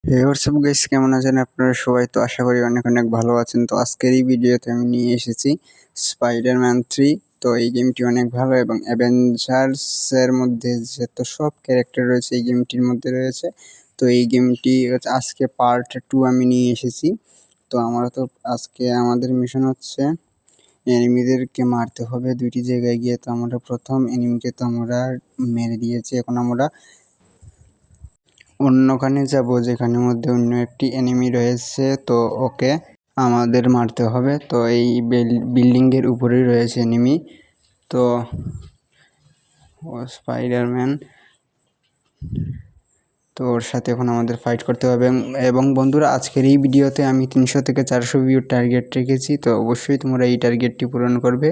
হে WhatsApp guys, কেমন আছেন আপনারা সবাই? তো আশা করি অনেক অনেক ভালো আছেন। তো আজকের এই ভিডিওতে আমি নিয়ে এসেছি স্পাইডারম্যান 3। তো এই গেমটি অনেক ভালো এবং অ্যাভেঞ্জার্সের মধ্যে যত সব ক্যারেক্টার রয়েছে এই গেমটির মধ্যে রয়েছে। তো এই গেমটি আজকে পার্ট 2 আমি নিয়ে এসেছি। তো আজকে আমাদের মিশন হচ্ছে এনিমিদেরকে মারতে হবে 2টি জায়গায় গিয়ে। তো আমরা প্রথম এনিমিকে তো আমরা মেরে দিয়েছি, এখন আমরা অন্যখানে যাব যেখানের মধ্যে অন্য একটি এনিমি রয়েছে। তো ওকে আমাদের মারতে হবে। তো এই বিল্ডিংয়ের উপরেই রয়েছে এনিমি। তো ও স্পাইডারম্যান, তো ওর সাথে এখন আমাদের ফাইট করতে হবে। এবং বন্ধুরা, আজকের এই ভিডিওতে আমি 300 থেকে 400 ভিউ টার্গেট রেখেছি। তো অবশ্যই তোমরা এই টার্গেটটি পূরণ করবে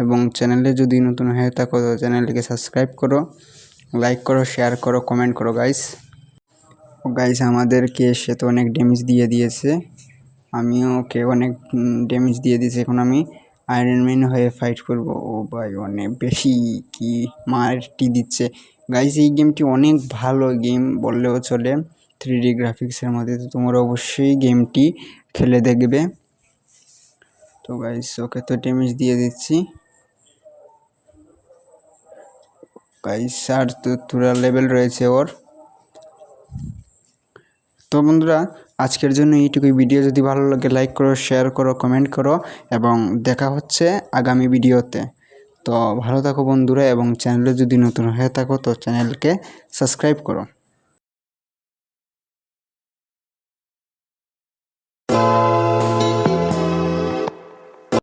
এবং চ্যানেলে যদি নতুন হয়ে থাকো তো চ্যানেলটিকে সাবস্ক্রাইব করো, লাইক করো, শেয়ার করো, কমেন্ট করো গাইস। গাইস, আমাদেরকে সে তো অনেক ড্যামেজ দিয়ে দিয়েছে, আমিও ওকে অনেক ড্যামেজ দিয়ে দিয়েছি। এখন আমি আয়রন ম্যান হয়ে ফাইট করব। ও ভাই, অনেক বেশি কি মারটি দিচ্ছে গাইস। এই গেমটি অনেক ভালো গেম বললেও চলে, 3D গ্রাফিক্সের মধ্যে। তো তোমরা অবশ্যই গেমটি খেলে দেখবে। তো গাইস, ওকে তো ড্যামেজ দিয়ে দিচ্ছি গাইস। আর তো তোরা লেভেল রয়েছে ওর। তো বন্ধুরা, আজকের জন্য এইটুকুই। ভিডিও যদি ভালো লাগে লাইক করো, শেয়ার করো, কমেন্ট করো এবং দেখা হচ্ছে আগামী ভিডিওতে। তো ভালো থাকো বন্ধুরা এবং চ্যানেলে যদি নতুন হয়ে থাকো তো চ্যানেলকে সাবস্ক্রাইব করো।